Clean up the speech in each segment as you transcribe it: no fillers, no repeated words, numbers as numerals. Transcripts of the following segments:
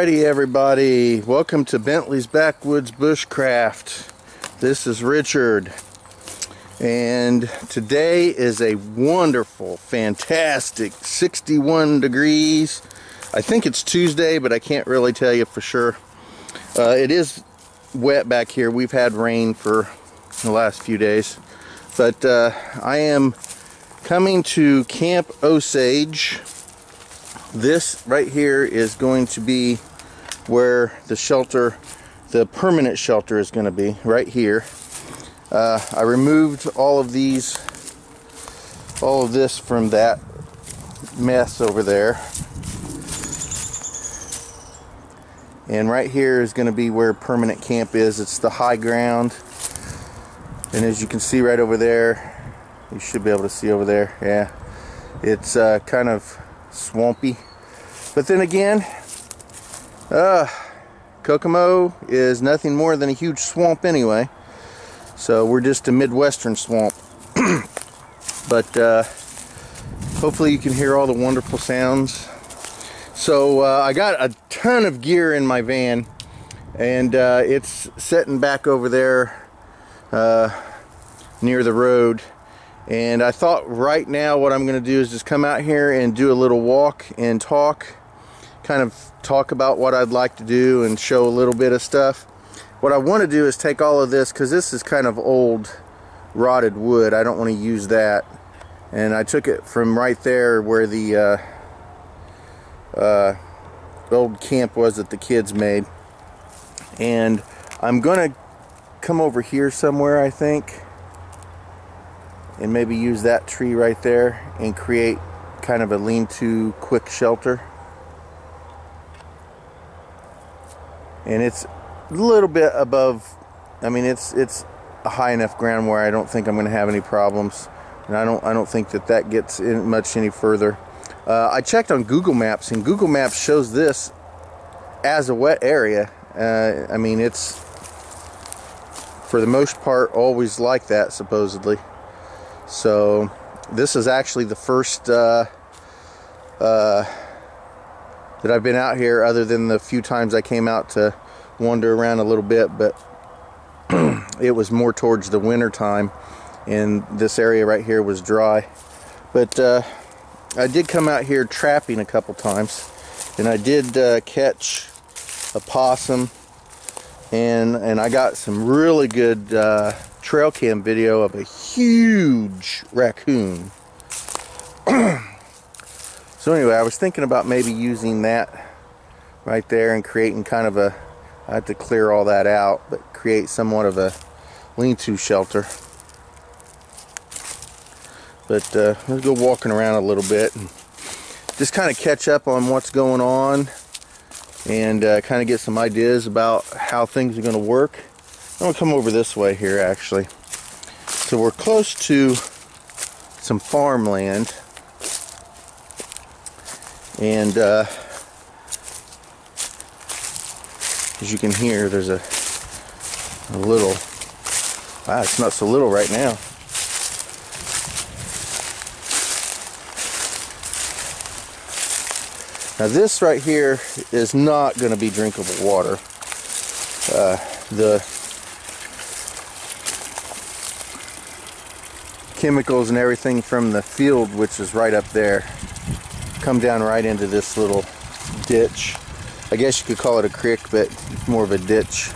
Alrighty everybody, welcome to Bentley's Backwoods Bushcraft. This is Richard, and today is a wonderful, fantastic 61 degrees. I think it's Tuesday, but I can't really tell you for sure. It is wet back here. We've had rain for the last few days, but I am coming to Camp Osage. This right here is going to be where the shelter, the permanent shelter, is going to be, right here. I removed all of this from that mess over there. And right here is going to be where permanent camp is. It's the high ground. And as you can see right over there, you should be able to see over there, yeah, it's kind of swampy. But then again, Kokomo is nothing more than a huge swamp anyway. So we're just a Midwestern swamp. But hopefully you can hear all the wonderful sounds. So I got a ton of gear in my van, and it's sitting back over there near the road. And I thought right now what I'm going to do is just come out here and do a little walk and talk, kind of talk about what I'd like to do and show a little bit of stuff. What I want to do is take all of this, because this is kind of old rotted wood. I don't want to use that. And I took it from right there where the old camp was that the kids made. And I'm going to come over here somewhere, I think, and maybe use that tree right there and create kind of a lean-to quick shelter. And it's a little bit above, I mean, it's a high enough ground where I don't think I'm going to have any problems, and I don't think that gets in much any further. I checked on Google Maps, and Google Maps shows this as a wet area. I mean, it's for the most part always like that, supposedly. So this is actually the first that I've been out here, other than the few times I came out to wander around a little bit, but it was more towards the winter time, and this area right here was dry. But I did come out here trapping a couple times, and I did catch a possum, and I got some really good trail cam video of a huge raccoon. So anyway, I was thinking about maybe using that right there and creating kind of a, I have to clear all that out, but create somewhat of a lean-to shelter. But let's go walking around a little bit and just kind of catch up on what's going on, and kind of get some ideas about how things are going to work. I'm going to come over this way here, actually. So we're close to some farmland, and as you can hear, there's a little, wow, it's not so little right now. Now this right here is not going to be drinkable water. The chemicals and everything from the field, which is right up there, come down right into this little ditch. I guess you could call it a creek, but it's more of a ditch.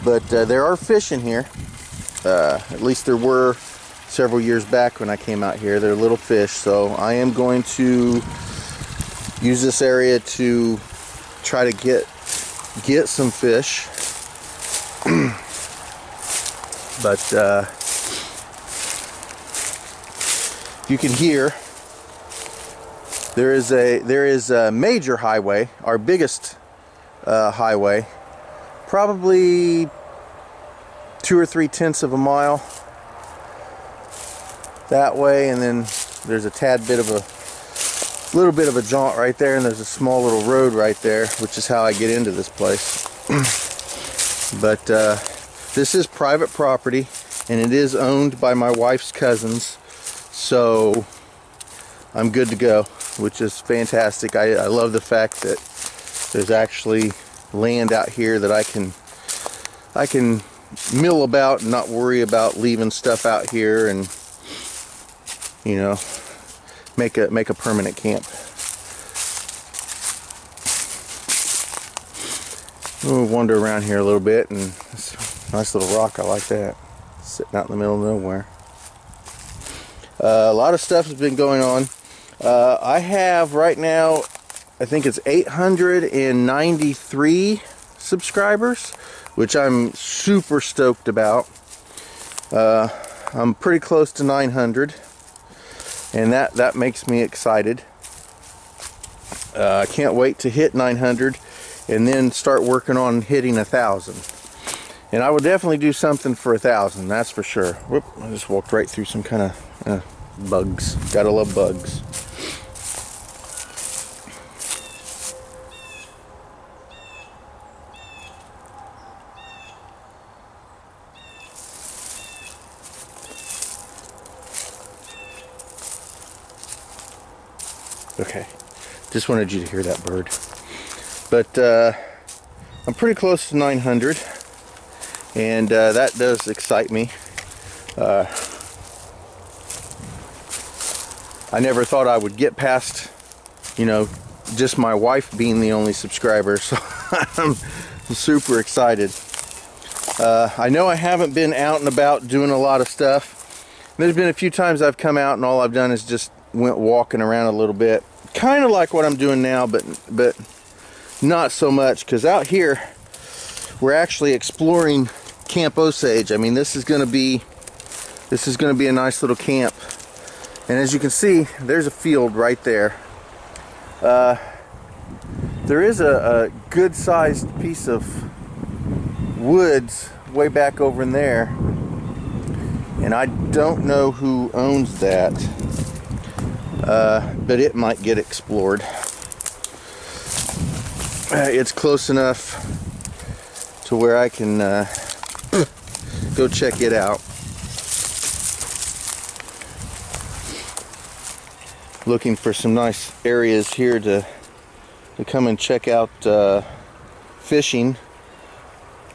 But there are fish in here. At least there were several years back when I came out here. They're little fish, so I am going to use this area to try to get some fish. But you can hear there is a major highway, our biggest highway, probably 2 or 3/10 of a mile that way, and then there's a tad bit of a little bit of a jaunt right there, and there's a small little road right there, which is how I get into this place. But this is private property, and it is owned by my wife's cousins, so I'm good to go, which is fantastic. I love the fact that there's actually land out here that I can mill about and not worry about leaving stuff out here, and you know, make a permanent camp. We'll wander around here a little bit, and it's a nice little rock. I like that, sitting out in the middle of nowhere. A lot of stuff has been going on. I have right now, I think it's 893 subscribers, which I'm super stoked about. I'm pretty close to 900, and that makes me excited. I can't wait to hit 900 and then start working on hitting 1,000. And I will definitely do something for 1,000, that's for sure. Whoop, I just walked right through some kind of bugs. Gotta love bugs. Okay, just wanted you to hear that bird. But I'm pretty close to 900, and that does excite me. I never thought I would get past, you know, just my wife being the only subscriber, so I'm super excited. I know I haven't been out and about doing a lot of stuff. There's been a few times I've come out and all I've done is just went walking around a little bit, kind of like what I'm doing now, but not so much, because out here we're actually exploring Camp Osage. I mean, this is going to be a nice little camp, and as you can see, there's a field right there. There is a good-sized piece of woods way back over in there, and I don't know who owns that. But it might get explored. It's close enough to where I can go check it out. Looking for some nice areas here to come and check out fishing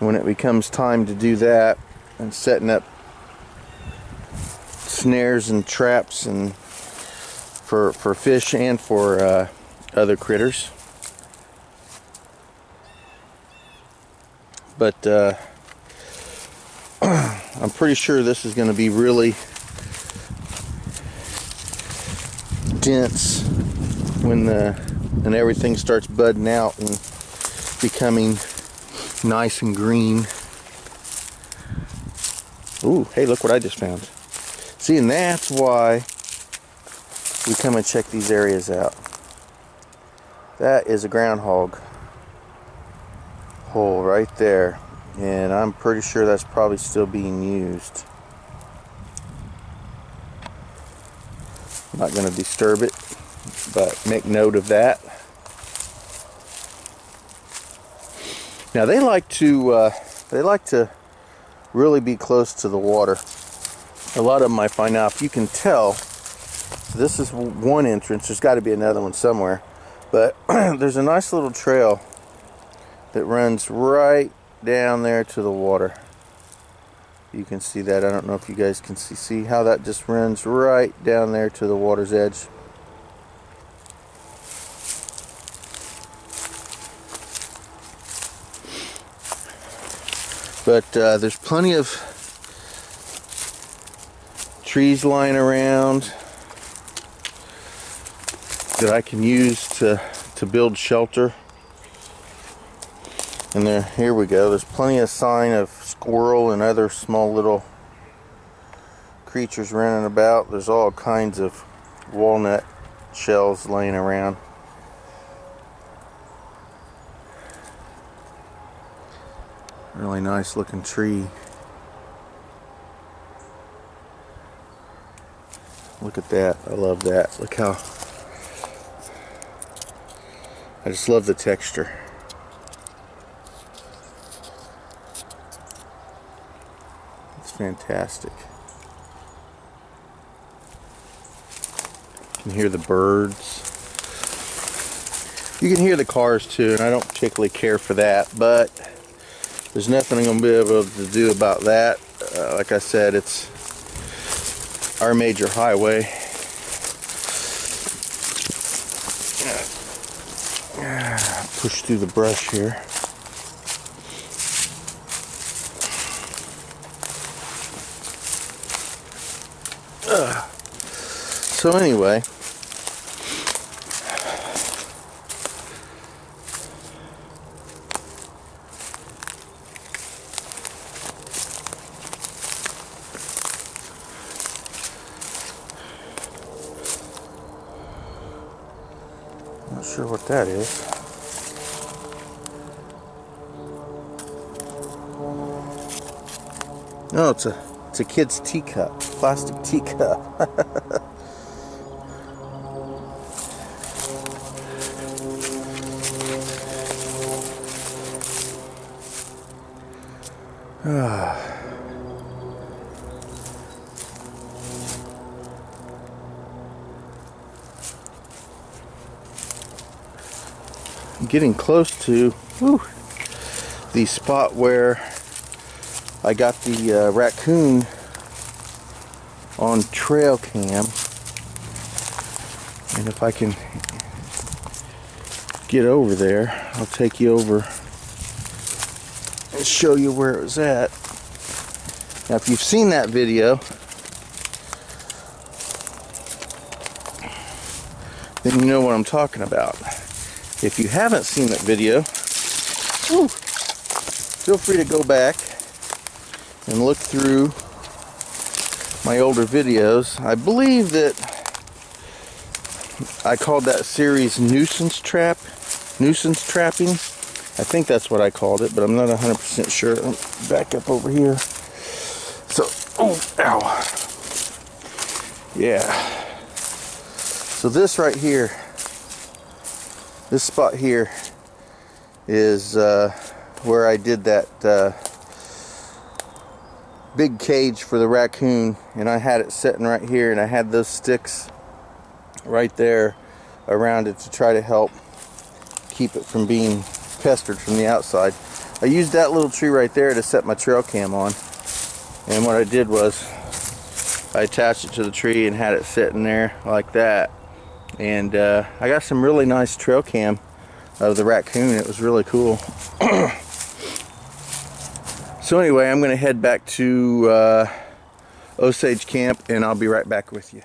when it becomes time to do that, and setting up snares and traps and for fish and for other critters. But I'm pretty sure this is going to be really dense when everything starts budding out and becoming nice and green. Ooh, hey, look what I just found. See, and that's why we come and check these areas out. That is a groundhog hole right there, and I'm pretty sure that's probably still being used. I'm not going to disturb it, but make note of that. Now they like to really be close to the water. A lot of them I find out, if you can tell, this is one entrance, there's got to be another one somewhere, but there's a nice little trail that runs right down there to the water. You can see that. I don't know if you guys can see how that just runs right down there to the water's edge. But there's plenty of trees lying around that I can use to build shelter. And here we go. There's plenty of sign of squirrel and other small little creatures running about. There's all kinds of walnut shells laying around. Really nice looking tree. Look at that. I love that. Look how, I just love the texture. It's fantastic. You can hear the birds. You can hear the cars too, and I don't particularly care for that, but there's nothing I'm going to be able to do about that. Like I said, it's our major highway. Push through the brush here. So anyway, not sure what that is. No, it's a kid's teacup, plastic teacup. Getting close to the spot where I got the raccoon on trail cam, and if I can get over there, I'll take you over and show you where it was at. Now, if you've seen that video, then you know what I'm talking about. If you haven't seen that video, feel free to go back and look through my older videos. I believe that I called that series nuisance trapping. I think that's what I called it, but I'm not 100% sure. Let me back up over here. So, ow. Yeah. So this right here, this spot here is where I did that big cage for the raccoon, and I had it sitting right here, and I had those sticks right there around it to try to help keep it from being pestered from the outside. I used that little tree right there to set my trail cam on, and what I did was I attached it to the tree and had it sitting there like that, and I got some really nice trail cam of the raccoon. It was really cool. So anyway, I'm going to head back to Osage Camp, and I'll be right back with you.